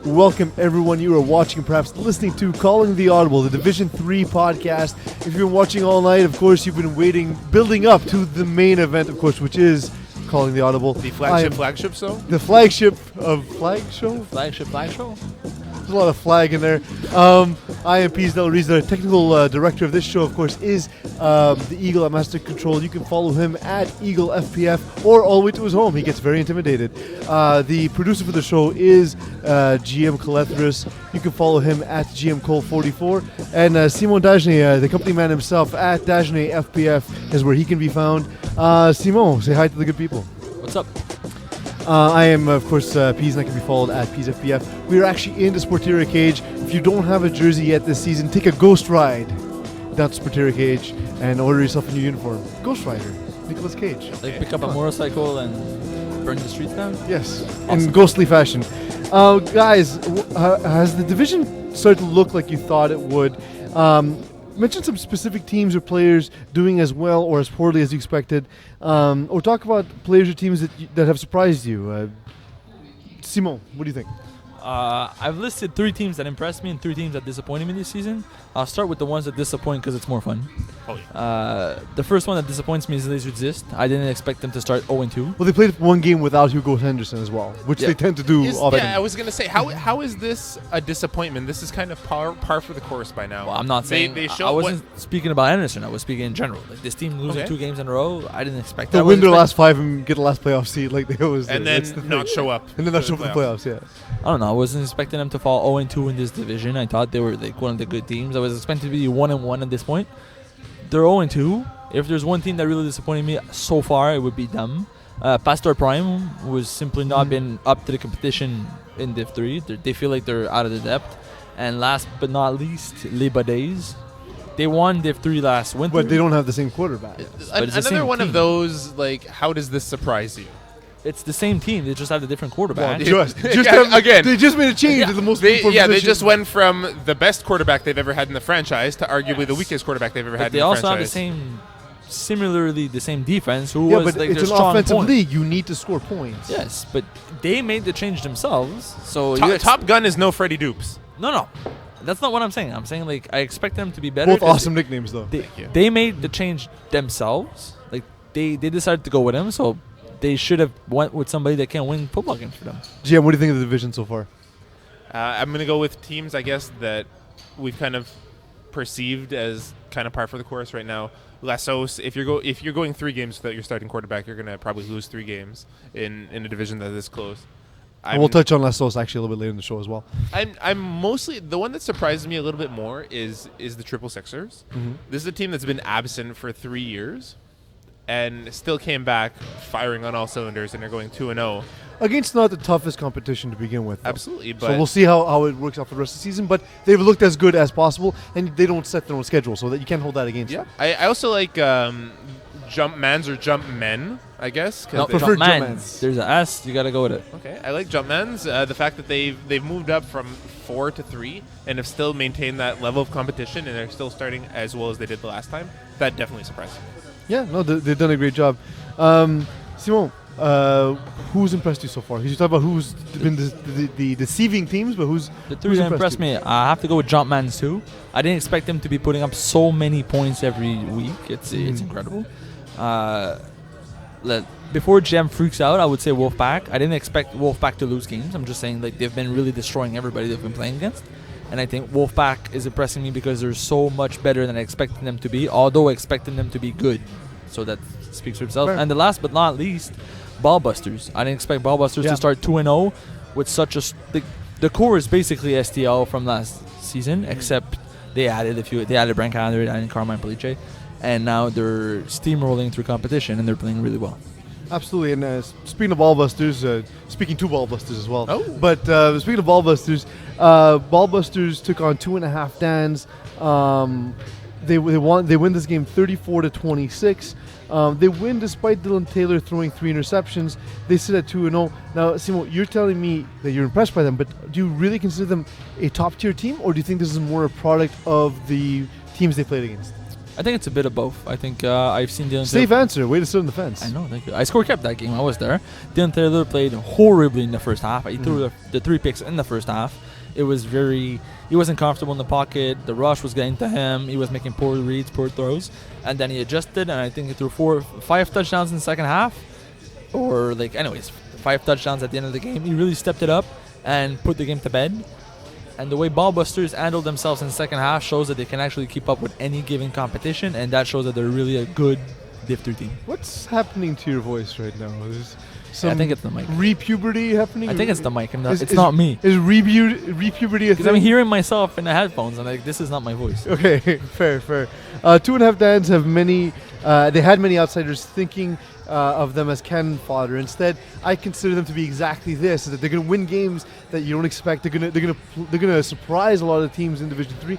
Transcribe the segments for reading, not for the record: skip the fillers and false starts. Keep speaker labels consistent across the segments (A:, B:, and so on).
A: welcome everyone. You are watching and perhaps listening to Calling the Audible, the Division 3 podcast. If you've been watching all night, of course, you've been building up to the main event, of course, which is Calling the Audible.
B: The flagship show?
A: The flagship of Flag Show?
C: Flagship show?
A: There's a lot of flag in there. I am Piz Del Riz, the technical director of this show, of course, is the Eagle at Master Control. You can follow him at Eagle FPF or all the way to his home. He gets very intimidated. The producer for the show is GM Colethris. You can follow him at GM Cole44. And Simon Dagenet, the company man himself, at Dagenet FPF is where he can be found. Simon, say hi to the good people.
C: What's up?
A: I am, of course, Peas, and I can be followed at PeasFPF. We are actually in the Sporteria Cage. If you don't have a jersey yet this season, take a ghost ride down to Sporteria Cage and order yourself a new uniform. Ghost Rider, Nicolas Cage.
C: Like pick up a motorcycle and burn the streets down?
A: Yes,
C: Awesome.
A: in ghostly fashion. Guys, has the division started to look like you thought it would? Mention some specific teams or players doing as well or as poorly as you expected, or talk about players or teams that have surprised you. Simon, what do you think?
C: I've listed 3 teams that impressed me and 3 teams that disappointed me this season. I'll start with the ones that disappoint because it's more fun.
B: Oh, yeah.
C: The first one that disappoints me is Les Exist. I didn't expect them to start 0-2.
A: Well, they played one game without Hugo Henderson as well, which they tend to do often.
B: Yeah, I was going to say, how is this a disappointment? This is kind of par for the course by now.
C: Well, I'm not saying I wasn't speaking about Henderson. I was speaking in general. Like this team losing 2 games in a row, I didn't expect that.
A: They'll win their last 5 and get the last playoff seed like they always do.
B: And then not show up.
A: And then not show up for the playoffs, yeah.
C: I don't know. I wasn't expecting them to fall 0-2 in this division. I thought they were like one of the good teams. I was expecting to be 1-1 at this point. They're 0-2. If there's one team that really disappointed me so far, it would be them. Pastor Prime was simply not been up to the competition in Div 3. They feel like they're out of the depth. And last but not least, Les Badets. They won Div 3 last winter.
A: But they don't have the same quarterback.
B: Another one of those, like, how does this surprise you?
C: It's the same team. They just have a different quarterback.
B: Again,
A: they just made a change to the most important
B: they
A: position.
B: just went from the best quarterback they've ever had in the franchise to arguably the weakest quarterback they've ever had in the franchise.
C: They also have similarly the same defense.
A: But it's an offensive league. You need to score points.
C: Yes, but they made the change themselves. So
B: Top Gun is no Freddie Dupes.
C: No. That's not what I'm saying. I'm saying like I expect them to be better.
A: Both awesome nicknames though.
C: They made the change themselves. Like they decided to go with him. So they should have went with somebody that can win football games for them.
A: GM, what do you think of the division so far?
B: I'm going to go with teams, I guess, that we've kind of perceived as kind of par for the course right now. Lassos, if you're going 3 games without your starting quarterback, you're going to probably lose 3 games in a division that is close.
A: And we'll touch on Lassos actually a little bit later in the show as well.
B: I'm mostly the one that surprises me a little bit more is the Triple Sixers. Mm-hmm. This is a team that's been absent for 3 years. And still came back firing on all cylinders, and they're going 2-0
A: against not the toughest competition to begin with. Though.
B: Absolutely, but
A: so we'll see how it works out for the rest of the season. But they've looked as good as possible, and they don't set their own schedule, so that you can't hold that against them.
B: I also like jump mans or jump men, I guess.
C: No, prefer jump mans. There's an S. You got to go with it.
B: Okay, I like jump mans. The fact that they've moved up from 4 to 3 and have still maintained that level of competition, and they're still starting as well as they did the last time. That definitely surprised me.
A: Yeah, no, they've done a great job. Simon, who's impressed you so far? You talk about who's been the deceiving teams, but who's
C: the 3 that impressed me? I have to go with Jumpmans too. I didn't expect them to be putting up so many points every week. It's incredible. Before GM freaks out, I would say Wolfpack. I didn't expect Wolfpack to lose games. I'm just saying like they've been really destroying everybody they've been playing against. And I think Wolfpack is impressing me because they're so much better than I expected them to be, although expecting them to be good. So that speaks for itself. Fair. And the last but not least, Ballbusters. I didn't expect Ballbusters to start 2-0 with such a... The core is basically STL from last season, except they added Brent Calendar, they added Carmine Police, and now they're steamrolling through competition, and they're playing really well.
A: Absolutely, and speaking of Ballbusters, speaking to Ballbusters as well.
B: Oh.
A: But speaking of Ballbusters, Ballbusters took on 2.5 Dans. They win this game 34-26. They win despite Dylan Taylor throwing 3 interceptions. They sit at 2-0. Now, Simon, you're telling me that you're impressed by them, but do you really consider them a top-tier team, or do you think this is more a product of the teams they played against?
C: I think it's a bit of both. I think I've seen Dylan
A: Safe
C: Taylor.
A: answer. Way to sit on the fence.
C: I know, thank you. I score kept that game. I was there. Dylan Taylor played horribly in the first half. He threw the 3 picks in the first half. It was he wasn't comfortable in the pocket. The rush was getting to him. He was making poor reads, poor throws. And then he adjusted, and I think he threw 5 touchdowns in the second half. Or, 5 touchdowns at the end of the game. He really stepped it up and put the game to bed. And the way Ballbusters handled themselves in the second half shows that they can actually keep up with any given competition, and that shows that they're really a good Div 3 team.
A: What's happening to your voice right now? There's some
C: I think it's the mic.
A: Repuberty happening?
C: I think it's the mic. It's not me.
A: Is repuberty a
C: Because
A: thing?
C: I'm hearing myself in the headphones, and this is not my voice.
A: Okay, fair. 2.5 Dans have they had many outsiders thinking of them as cannon fodder. Instead, I consider them to be exactly this: that they're going to win games that you don't expect. They're going to surprise a lot of teams in Division 3,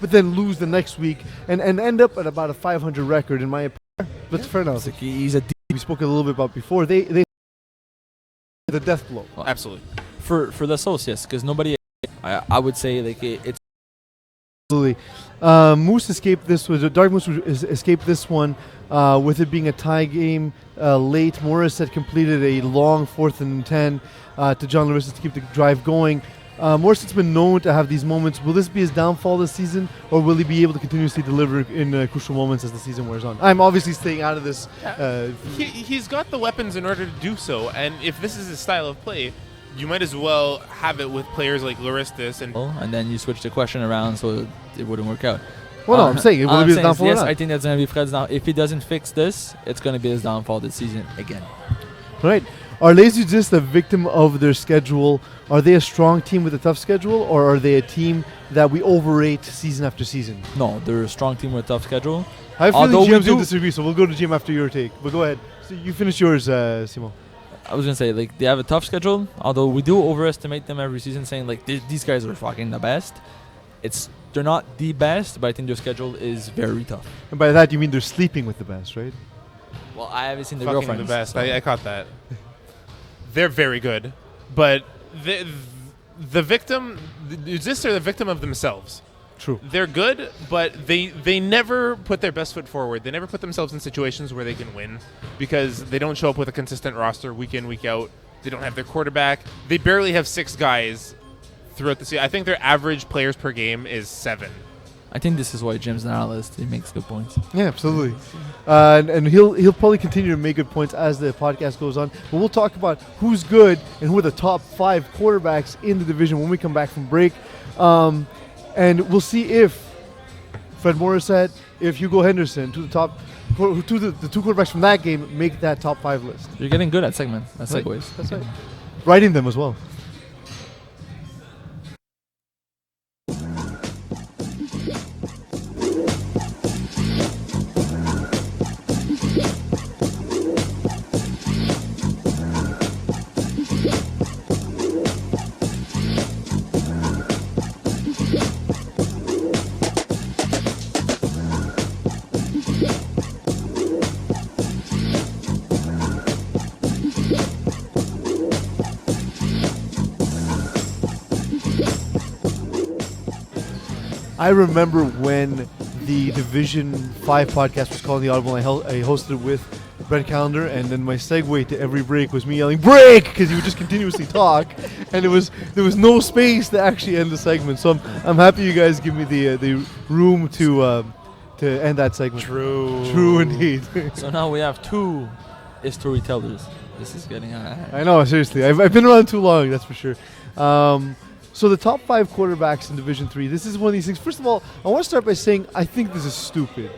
A: but then lose the next week and end up at about a 500 record, in my opinion. That's fair enough.
C: He's a
A: We spoke a little bit about before. They the death blow.
B: Absolutely.
C: for the Sauce, yes, because nobody. I would say it's.
A: Absolutely. Moose escaped this. Dark Moose escaped this one with it being a tie game late. Morris had completed a long 4th and 10 to John Lewis to keep the drive going. Morris has been known to have these moments. Will this be his downfall this season, or will he be able to continuously deliver in crucial moments as the season wears on? I'm obviously staying out of this.
B: He's got the weapons in order to do so, and if this is his style of play, you might as well have it with players like Laristis
C: and then you switch the question around so it wouldn't work out.
A: Well, no, I'm saying, will it be his downfall or
C: yes,
A: not?
C: I think that's going to be Fred's downfall. If he doesn't fix this, it's going to be his downfall this season again.
A: Right. Are Lazy just a victim of their schedule? Are they a strong team with a tough schedule, or are they a team that we overrate season after season?
C: No, they're a strong team with a tough schedule.
A: I have a
C: Although
A: feeling
C: we
A: GM's going
C: do-
A: to disagree, so we'll go to GM after your take. But go ahead. So you finish yours, Simon.
C: I was going to say, they have a tough schedule, although we do overestimate them every season, saying, these guys are fucking the best. They're not the best, but I think their schedule is very tough.
A: And by that, you mean they're sleeping with the best, right?
C: Well, I haven't seen the
B: fucking
C: girlfriends.
B: the best.
C: so-
B: I caught that. They're very good, but the victim, Uzists are the victim of themselves.
A: True.
B: They're good, but they never put their best foot forward. They never put themselves in situations where they can win because they don't show up with a consistent roster week in, week out. They don't have their quarterback. They barely have 6 guys throughout the season. I think their average players per game is 7.
C: I think this is why Jim's an analyst. He makes good points.
A: Yeah, absolutely. And he'll probably continue to make good points as the podcast goes on. But we'll talk about who's good and who are the top 5 quarterbacks in the division when we come back from break. And we'll see if Fred Morissette, if Hugo Henderson, the 2 quarterbacks from that game make that top 5 list.
C: You're getting good at segments. That's
A: Right.
C: segues.
A: That's right. Writing them as well. I remember when the Division 5 podcast was called The Audible, and I hosted it with Brent Callender, and then my segue to every break was me yelling, "Break!" because he would just continuously talk, and there was no space to actually end the segment. So I'm happy you guys give me the room to end that segment. True indeed.
C: So now we have 2 storytellers. This is getting
A: I know, seriously. I've been around too long, that's for sure. So the top 5 quarterbacks in Division 3, this is one of these things. First of all, I want to start by saying I think this is stupid.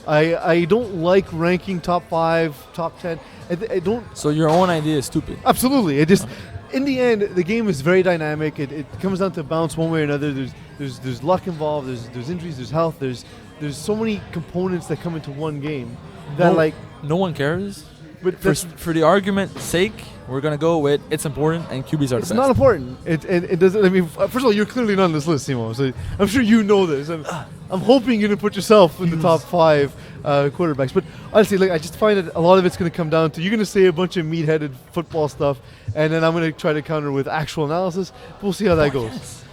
A: I don't like ranking top 5, top 10. I don't.
C: So your own idea is stupid.
A: Absolutely. In the end, the game is very dynamic. It comes down to bounce one way or another. There's luck involved. There's injuries. There's health. There's so many components that come into one game that
C: no one cares.
A: But
C: For the argument's sake, we're gonna go with it's important and QBs are the
A: it's
C: best.
A: not important. It doesn't. I mean, first of all, you're clearly not on this list, Simo. So I'm sure you know this. I'm hoping you're gonna put yourself in the top 5 quarterbacks. But honestly, I just find that a lot of it's gonna come down to you're gonna say a bunch of meat-headed football stuff, and then I'm gonna try to counter with actual analysis. We'll see how that goes.
C: Yes.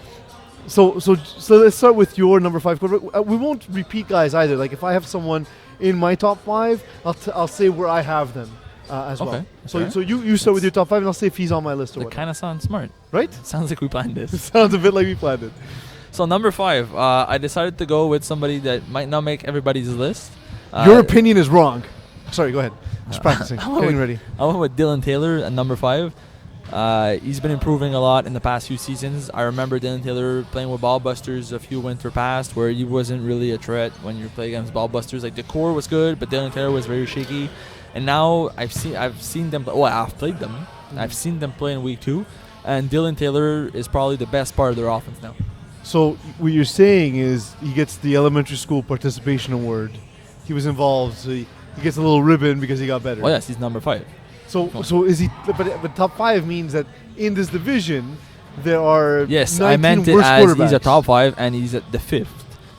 A: So let's start with your number 5 quarterback. We won't repeat guys either. Like if I have someone in my top 5, I'll say where I have them as
C: Okay.
A: well. So
C: Alright.
A: so you start with your top 5, and I'll say if he's on my list or
C: That
A: what.
C: kind of sounds smart.
A: Right?
C: Sounds like we planned this.
A: Sounds a bit like we planned it.
C: So number 5, I decided to go with somebody that might not make everybody's list.
A: Your opinion is wrong. Sorry, go ahead. Just practicing,
C: I went
A: getting
C: with-
A: ready.
C: I went with Dylan Taylor at number 5. He's been improving a lot in the past few seasons. I remember Dylan Taylor playing with Ballbusters a few winter past, where he wasn't really a threat when you play against Ballbusters. Like the core was good, but Dylan Taylor was very shaky. And now I've seen them. Well, I've played them. I've seen them play in week 2, and Dylan Taylor is probably the best part of their offense now.
A: So what you're saying is he gets the elementary school participation award. He was involved, so he gets a little ribbon because he got better.
C: Oh yes, he's number 5.
A: So is he? But top 5 means that in this division there are
C: Yes,
A: 19
C: I meant it
A: worst
C: as he's a
A: quarterbacks.
C: top 5 and he's at the 5th.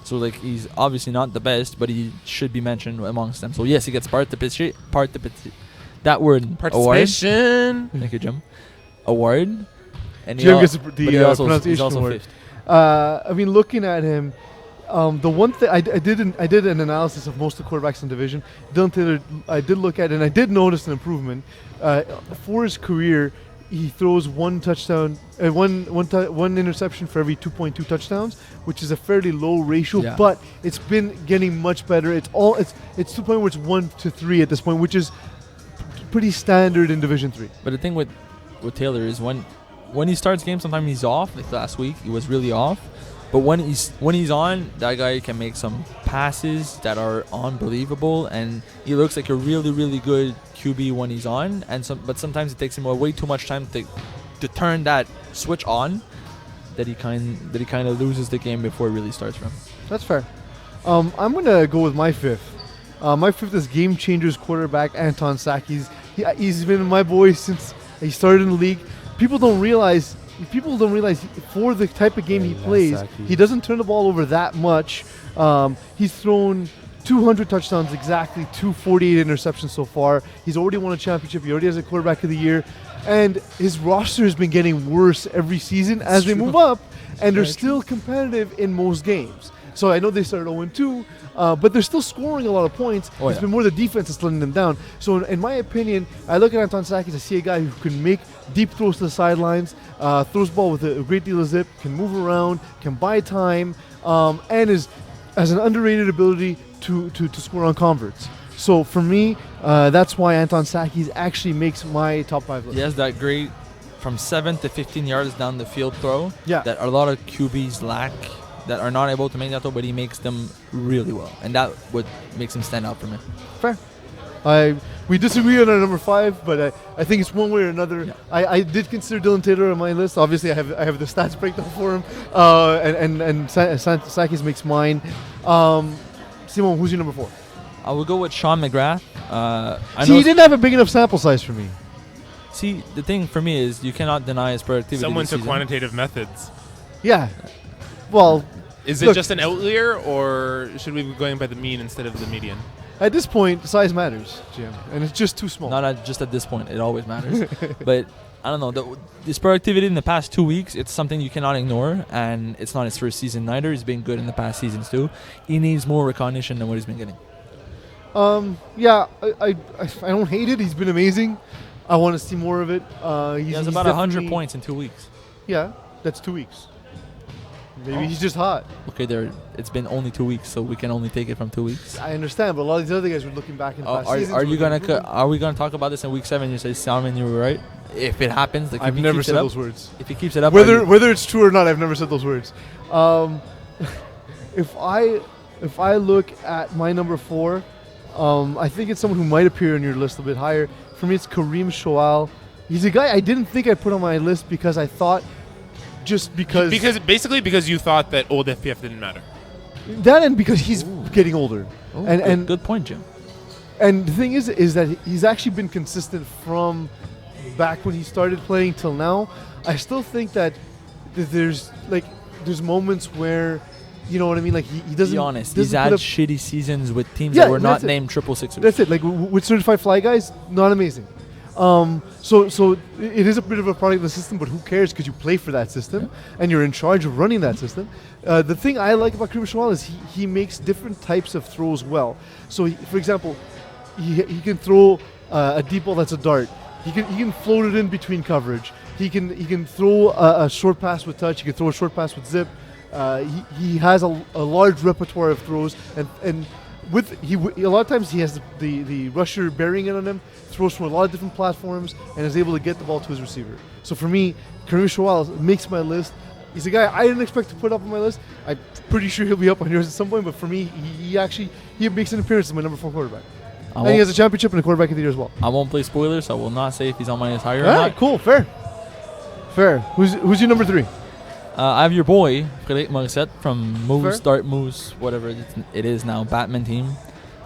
C: So like he's obviously not the best, but he should be mentioned amongst them. So yes, he gets that word award.
B: Participation.
C: Thank you, Jim. Award. And
A: Jim gets
C: but
A: the
C: he also, he's
A: pronunciation
C: also
A: award.
C: 5th.
A: I mean, looking at him, the one thing I did an analysis of most of the quarterbacks in the division. Dylan Taylor, I did look at it, and I did notice an improvement. For his career, he throws one touchdown, one interception for every 2.2 touchdowns, which is a fairly low ratio.
C: Yeah.
A: But it's been getting much better. It's to the point where it's 1 to 3 at this point, which is pretty standard in Division 3.
C: But the thing with Taylor is when he starts games, sometimes he's off. Like last week, he was really off. But when he's on, that guy can make some passes that are unbelievable, and he looks like a really, really good QB when he's on. But sometimes it takes him way too much time to turn that switch on, that he kind of loses the game before it really starts for him.
A: That's fair. I'm gonna go with my 5th. My 5th is game changers quarterback Anton Sakis. He's been my boy since he started in the league. People don't realize for the type of game he plays, he doesn't turn the ball over that much. He's thrown 200 touchdowns exactly, 248 interceptions so far. He's already won a championship. He already has a quarterback of the year. And his roster has been getting worse every season as they move up, and they're still competitive in most games. So I know they started 0-2, but they're still scoring a lot of points. It's been more the defense that's letting them down. So in my opinion, I look at Anton Sakis, I see a guy who can make deep throws to the sidelines, throws the ball with a great deal of zip, can move around, can buy time, and has an underrated ability to score on converts. So for me, that's why Anton Sakis actually makes my top 5 list.
C: He has that great from 7 to 15 yards down the field throw that a lot of QBs lack, that are not able to make that throw, but he makes them really well, and that what makes him stand out for me.
A: Fair. We disagree on our number 5, but I think it's one way or another. Yeah. I did consider Dylan Taylor on my list. Obviously, I have the stats breakdown for him, and Sakis makes mine. Simon, who's your number 4?
C: I will go with Sean McGrath.
A: He didn't have a big enough sample size for me.
C: See, the thing for me is you cannot deny his productivity.
B: Someone took quantitative methods.
A: Yeah. Well,
B: is it just an outlier, or should we be going by the mean instead of the median?
A: At this point, size matters, Jim, and it's just too small.
C: Not just at this point. It always matters. But I don't know. His productivity in the past 2 weeks, it's something you cannot ignore, and it's not his first season neither. He's been good in the past seasons too. He needs more recognition than what he's been getting.
A: Yeah, I don't hate it. He's been amazing. I want to see more of it.
C: He has about 100 points in 2 weeks.
A: Yeah, that's 2 weeks. Maybe he's just hot.
C: Okay, it's been only 2 weeks, so we can only take it from 2 weeks.
A: I understand, but a lot of these other guys were looking back in the past seasons.
C: Are we gonna talk about this in week 7? You say, Salman, you were right. If it happens, like
A: I've never said those words.
C: If he keeps it up,
A: whether it's true or not, I've never said those words. If I look at my number 4, I think it's someone who might appear on your list a bit higher. For me, it's Kareem Shoal. He's a guy I didn't think I'd put on my list because I thought because
B: you thought that old FPF didn't matter.
A: That and because he's getting older. And
C: good point, Jim.
A: And the thing is that he's actually been consistent from back when he started playing till now. I still think that there's moments where, you know what I mean? Like he doesn't.
C: Be honest. He's had shitty seasons with teams that were not named 666ers.
A: That's it. Like with certified fly guys, not amazing. So it is a bit of a product of the system, but who cares? Because you play for that system, and you're in charge of running that system. The thing I like about Kareem Shawal is he makes different types of throws well. So, for example, he can throw a deep ball that's a dart. He can float it in between coverage. He can throw a short pass with touch. He can throw a short pass with zip. He has a large repertoire of throws, and a lot of times he has the rusher bearing in on him, throws from a lot of different platforms, and is able to get the ball to his receiver. So for me, Kareem Shawal makes my list. He's a guy I didn't expect to put up on my list. I'm pretty sure he'll be up on yours at some point, but for me, he makes an appearance as my number 4 quarterback. And he has a championship and a quarterback of the year as well.
C: I won't play spoilers, so I will not say if he's on my list higher or
A: All
C: not.
A: right, cool, fair. Who's your number 3?
C: I have your boy, Frédéric Morissette, from Moose,
A: Fair.
C: Dart Moose, whatever it is now, Batman team.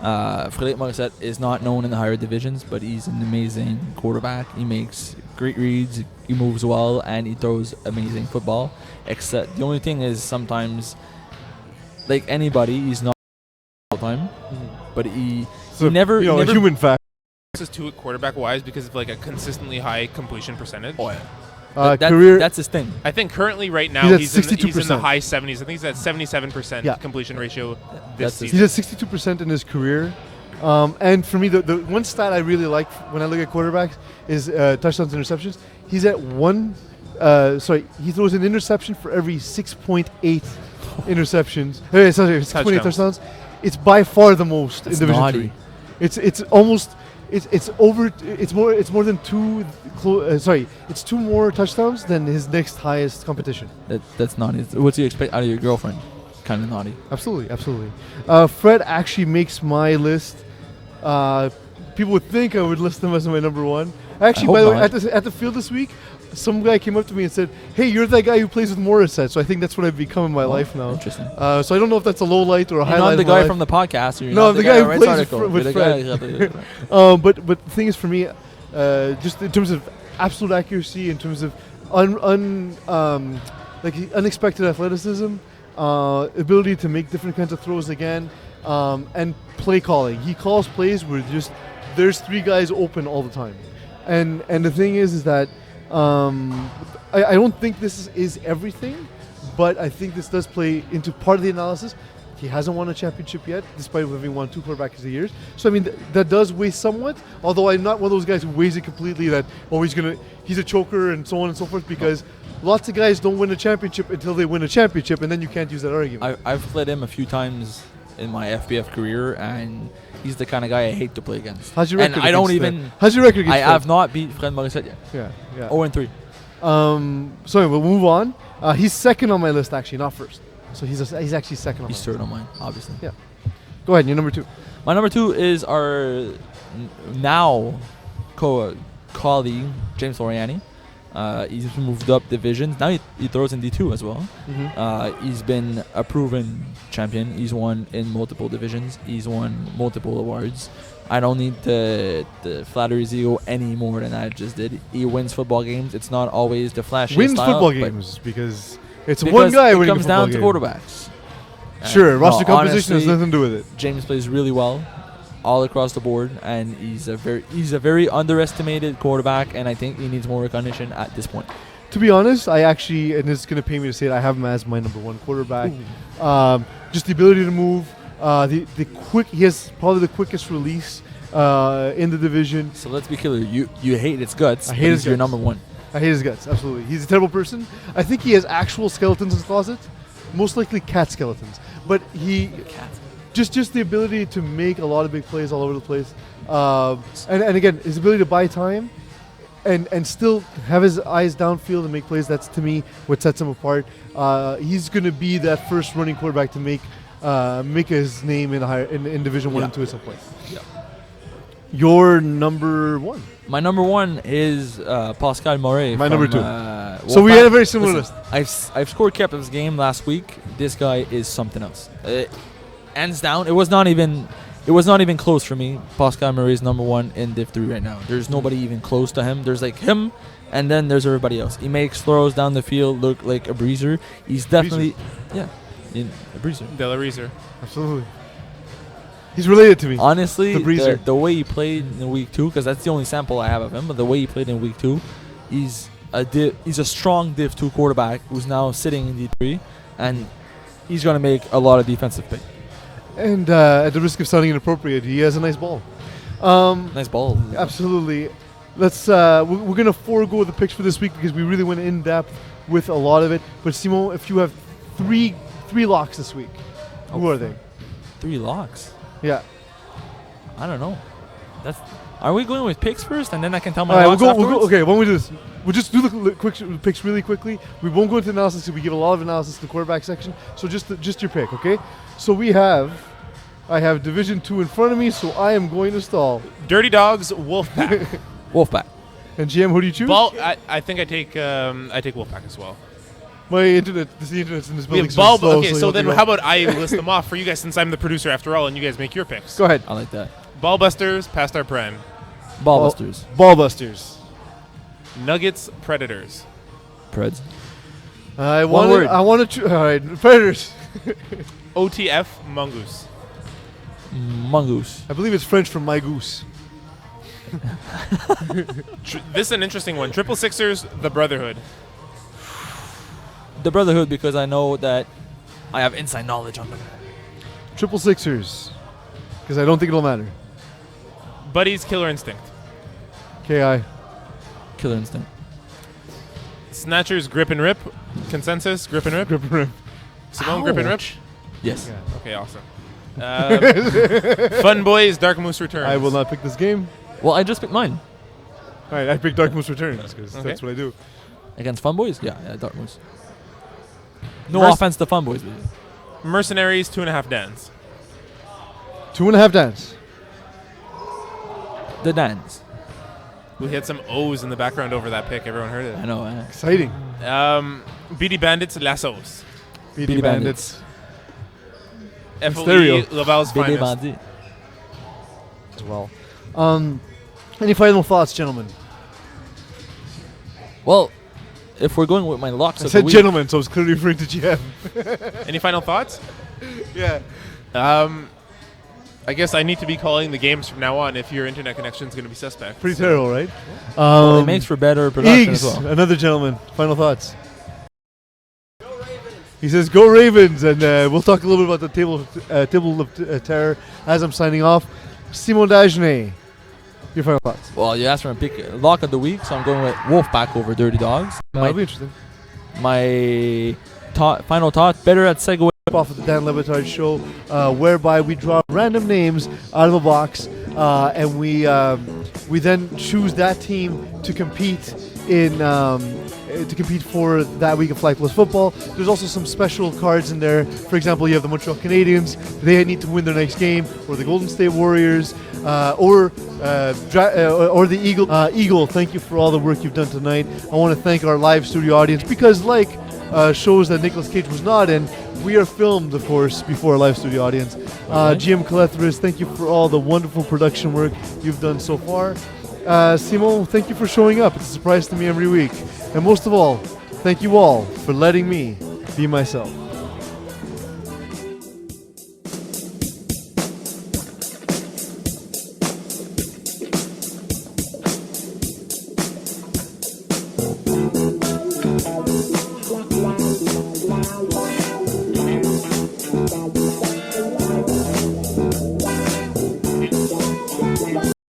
C: Frédéric Morissette is not known in the higher divisions, but he's an amazing quarterback. He makes great reads, he moves well, and he throws amazing football. Except the only thing is sometimes, like anybody, he's not all the time, but he never...
A: a human fact.
B: This is to it quarterback-wise because of like a consistently high completion percentage.
C: Oh, yeah.
A: Career.
C: That's his thing.
B: I think currently right now
A: He's
B: he's
A: at
B: in the
A: 62%.
B: high 70s. I think he's at 77% completion ratio this
C: That's his-
B: season.
A: He's at 62% in his career. And for me, the one stat I really like when I look at quarterbacks is touchdowns and interceptions. He's at he throws an interception for every 6.8 interceptions. Sorry, 6.8 touchdowns. It's by far the most
C: That's
A: in Division
C: naughty.
A: 3. It's almost it's more than two. It's 2 more touchdowns than his next highest competition.
C: That's naughty. What do you expect out of your girlfriend? Kind of naughty.
A: Absolutely. Fred actually makes my list. People would think I would list him as my number 1. Actually,
C: hope
A: by the way,
C: not.
A: at the field this week, some guy came up to me and said, "Hey, you're that guy who plays with Morissette." So I think that's what I've become in my life now.
C: Interesting.
A: So I don't know if that's a low light or a
C: You're
A: highlight.
C: not the
A: of my
C: guy
A: life.
C: from the podcast. Or you're
A: No,
C: not
A: I'm the
C: guy
A: guy
C: who
A: who
C: writes
A: plays
C: article.
A: with
C: You're the
A: Fred.
C: guy-
A: But the thing is, for me, just in terms of absolute accuracy, in terms of unexpected athleticism, ability to make different kinds of throws again, and play calling. He calls plays where there's 3 guys open all the time, and the thing is that I don't think this is everything, but I think this does play into part of the analysis. He hasn't won a championship yet, despite having won 2 quarterbacks of the years. So I mean, that does weigh somewhat. Although I'm not one of those guys who weighs it completely. That he's a choker and so on and so forth. Because lots of guys don't win a championship until they win a championship, and then you can't use that argument.
C: I've played him a few times in my FBF career, and he's the kind of guy I hate to play against.
A: How's your record?
C: And I don't
A: against
C: even.
A: How's your record?
C: I
A: Against
C: have not beat Fred Morissette yet.
A: Fred? Yeah.
C: 0-3.
A: So we'll move on. He's second on my list, actually, not first. So he's actually second on
C: He's
A: my list.
C: third on mine, obviously.
A: Yeah. Go ahead. You're number 2.
C: My number 2 is our now colleague James Loriani. He's moved up divisions. Now he throws in D2 as well.
A: Mm-hmm.
C: He's been a proven champion. He's won in multiple divisions. He's won multiple awards. I don't need to flatter his ego any more than I just did. He wins football games. It's not always the flashiest
A: Wins
C: style,
A: football
C: but
A: games because it's
C: because
A: one guy
C: it
A: winning
C: comes
A: a football
C: down to
A: game.
C: quarterbacks.
A: Sure,
C: And
A: roster composition has
C: honestly,
A: nothing to do with it.
C: James plays really well all across the board, and he's a very underestimated quarterback, and I think he needs more recognition at this point.
A: To be honest, I actually, and it's going to pay me to say it, I have him as my number 1 quarterback. Just the ability to move, he has probably the quickest release in the division.
C: So let's be clear. You hate his guts.
A: I
C: but
A: hate his
C: he's your
A: guts.
C: number 1.
A: I hate his guts, absolutely. He's a terrible person. I think he has actual skeletons in his closet, most likely cat skeletons. But just the ability to make a lot of big plays all over the place, and again, his ability to buy time, and still have his eyes downfield and make plays. That's to me what sets him apart. He's going to be that first running quarterback to make his name in Division 1 and 2 at some point.
C: Yeah.
A: Your number 1.
C: My number 1 is Pascal Moret.
A: My
C: from,
A: number 2. So
C: Wolfpack.
A: we had a very similar list.
C: I've scored cap of his game last week. This guy is something else. Hands down, it was not even close for me. Pascal Moret is number 1 in Div 3 right now. There's nobody even close to him. There's like him, and then there's everybody else. He makes throws down the field look like a breezer. He's definitely a breezer.
B: De La Reezer.
A: Absolutely. He's related to me.
C: Honestly,
A: The breezer.
C: the way he played in week 2, because that's the only sample I have of him, but the way he played in week 2, he's a strong Div 2 quarterback who's now sitting in D3, and he's going to make a lot of defensive picks.
A: And at the risk of sounding inappropriate, he has a nice ball.
C: Nice ball.
A: Absolutely. Let's. We're gonna forego the picks for this week because we really went in depth with a lot of it. But Simon, if you have three locks this week, who are they?
C: 3 locks.
A: Yeah.
C: I don't know. Are we going with picks first, and then I can tell my
A: All right.
C: locks
A: We'll
C: afterwards?
A: go. Okay. Why don't we do this? We'll just do the quick picks really quickly. We won't go into analysis because we give a lot of analysis in the quarterback section. So just your pick, okay? So I have Division 2 in front of me, so I am going to stall.
B: Dirty Dogs, Wolfpack.
C: Wolfpack.
A: And GM, who do you choose?
B: I think I take Wolfpack as well.
A: My internet, the internet's in this
B: We
A: building.
B: have
A: so
B: Bulb.
A: slow,
B: Okay,
A: so
B: so
A: you'll
B: then
A: have to
B: how
A: go.
B: about I list them off for you guys since I'm the producer after all, and you guys make your picks.
A: Go ahead.
C: I like that.
B: Ballbusters, Past Our Prime.
C: Ballbusters.
A: Ballbusters.
B: Nuggets, Predators.
C: Preds.
A: I
C: One
A: want
C: word.
A: to. I want to. All right, Predators.
B: OTF, Mongoose.
C: Mongoose.
A: I believe it's French for my goose.
B: This is an interesting one. Triple Sixers, The Brotherhood.
C: The Brotherhood, because I know that I have inside knowledge on them.
A: Triple Sixers, because I don't think it'll matter.
B: Buddies, Killer Instinct.
A: KI.
C: Killer Instinct.
B: Snatchers, Grip and Rip. Consensus, Grip and Rip.
A: Grip and rip.
B: Simone, Grip and Rip.
C: Ouch. Yes.
A: Yeah.
B: Okay, awesome. Fun Boys, Dark Moose Returns.
A: I will not pick this game.
C: Well, I just picked mine.
A: All right, I picked Dark Moose Returns because
B: Okay.
A: that's what I do.
C: Against Fun Boys? Yeah, Dark Moose. No
B: Merc-
C: offense to Fun Boys. Baby.
B: Mercenaries, 2.5 Dans.
A: 2.5 dance.
C: The Dans.
B: We had some O's in the background over that pick. Everyone heard
C: I
B: it.
C: know.
A: Exciting.
B: BD Bandits, Lassos.
A: BD
C: Bandits.
A: Stereo.
B: FOE, Laval's
C: BD
B: Finest.
C: Bandit.
A: As well. Any final thoughts, gentlemen?
C: Well, if we're going with my locks
A: I
C: of
A: said
C: the week,
A: gentlemen, so I was clearly referring to GM.
B: Any final thoughts?
A: Yeah.
B: I guess I need to be calling the games from now on if your internet connection is going to be suspect.
A: Pretty terrible, right?
C: well, it makes for better production
A: Eags,
C: as well.
A: another gentleman. Final thoughts. He says, "Go Ravens," and we'll talk a little bit about the table of terror as I'm signing off. Simon Dagenet, your final thoughts.
C: Well, you asked for a pick lock of the week, so I'm going with Wolfpack over Dirty Dogs.
A: That'll be interesting.
C: My final thought, better at segue.
A: Off of the Dan Levitard show, whereby we draw random names out of a box, and we then choose that team to compete in for that week of Flag Plus football. There's also some special cards in there. For example, you have the Montreal Canadiens. They need to win their next game, or the Golden State Warriors, or the Eagle. Eagle, thank you for all the work you've done tonight. I want to thank our live studio audience because, like shows that Nicolas Cage was not in, we are filmed, of course, before a live studio audience. GM Calethris, thank you for all the wonderful production work you've done so far. Simon, thank you for showing up. It's a surprise to me every week. And most of all, thank you all for letting me be myself.
D: Wow.